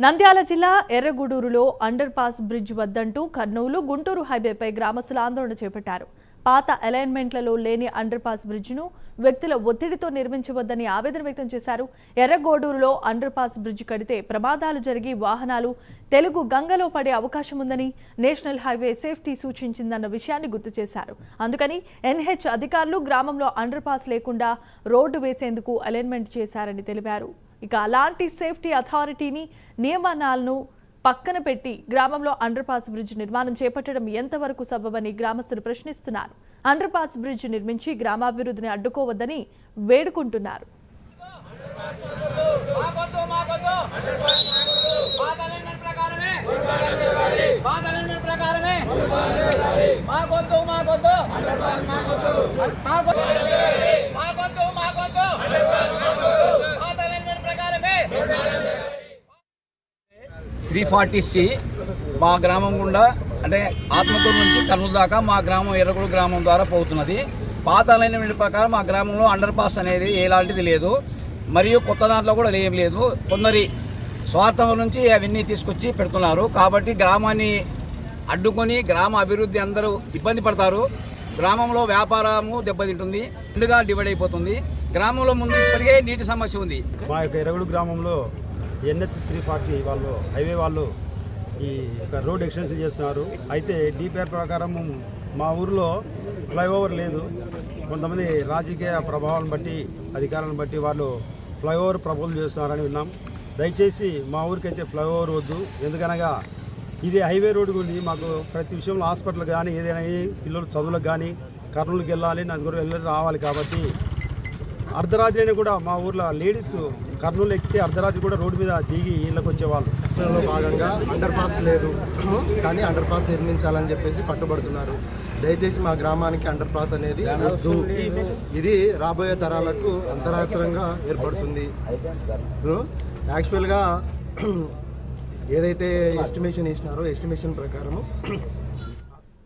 నంద్యాల జిల్లా ఎర్రగూడూరులో underpass bridge వద్దంటూ కర్నూలు గుంటూరు హైవేపై గ్రామస్తులు ఆందోళన చేపట్టారు. పాత అలైన్మెంట్లలో లేని అండర్ పాస్ బ్రిడ్జ్ను వ్యక్తుల ఒత్తిడితో నిర్మించవద్దని ఆవేదన వ్యక్తం చేశారు. ఎర్రగూడూరులో అండర్ పాస్ బ్రిడ్జ్ కడితే ప్రమాదాలు జరిగి వాహనాలు తెలుగు గంగలో పడే అవకాశం ఉందని నేషనల్ హైవే సేఫ్టీ సూచించిందన్న విషయాన్ని గుర్తు చేశారు. అందుకని ఎన్హెచ్ అధికారులు గ్రామంలో అండర్ పాస్ లేకుండా రోడ్డు వేసేందుకు అలైన్మెంట్ చేశారని తెలిపారు. ఇక అలాంటి సేఫ్టీ అథారిటీని నియమనాలను పక్కన పెట్టి గ్రామంలో అండర్ పాస్ బ్రిడ్జ్ నిర్మాణం చేపట్టడం ఎంతవరకు సబబని గ్రామస్తులు ప్రశ్నిస్తున్నారు. అండర్ పాస్ బ్రిడ్జ్ నిర్మించి గ్రామాభివృద్ధిని అడ్డుకోవద్దని వేడుకుంటున్నారు. C మా గ్రామం గుండా అంటే ఆత్మకూరు నుంచి కర్నూలు దాకా మా గ్రామం ఎర్రగూడు గ్రామం ద్వారా పోతున్నది. పాత అలైన్మెంట్ ప్రకారం మా గ్రామంలో అండర్ పాస్ అనేది ఎలాంటిది లేదు, మరియు కొత్త దాంట్లో కూడా ఏం లేదు. కొందరి స్వార్థం నుంచి అవన్నీ తీసుకొచ్చి పెడుతున్నారు. కాబట్టి గ్రామాన్ని అడ్డుకొని గ్రామ అభివృద్ధి అందరూ ఇబ్బంది పడతారు. గ్రామంలో వ్యాపారము దెబ్బతింటుంది, రెండుగా డివైడ్ అయిపోతుంది. గ్రామంలో ముందు ఇప్పటికే నీటి సమస్య ఉంది. మా యొక్క ఎర్రగూడు గ్రామంలో NH 340 వాళ్ళు హైవే వాళ్ళు ఈ యొక్క రోడ్ ఎక్స్టెన్షన్ చేస్తున్నారు. అయితే DPR ప్రకారం మా ఊరిలో ఫ్లైఓవర్ లేదు. కొంతమంది రాజకీయ ప్రభావాలను బట్టి అధికారాలను బట్టి వాళ్ళు ఫ్లైఓవర్ ప్రపోజల్ చేస్తున్నారని విన్నాం. దయచేసి మా ఊరికైతే ఫ్లైఓవర్ వద్దు. ఎందుకనగా ఇది హైవే రోడ్డు ఉంది. మాకు ప్రతి విషయంలో హాస్పిటల్ కానీ ఏదైనా పిల్లలు చదువులకు కానీ కర్నూలుకి వెళ్ళాలి, నలుగురు వెళ్ళి రావాలి. కాబట్టి అర్ధరాత్రి అయినా కూడా మా ఊర్లో లేడీస్ కర్నూలు ఎక్కితే అర్ధరాత్రి కూడా రోడ్డు మీద దిగి ఇళ్ళకి వచ్చేవాళ్ళు. లో భాగంగా అండర్ పాస్ లేదు, కానీ అండర్ పాస్ నిర్మించాలని చెప్పేసి పట్టుబడుతున్నారు. దయచేసి మా గ్రామానికి అండర్ పాస్ అనేది వద్దు. ఇది రాబోయే తరాలకు అంతరాత్రంగా ఏర్పడుతుంది. యాక్చువల్గా ఏదైతే ఎస్టిమేషన్ వేసినారో ఎస్టిమేషన్ ప్రకారము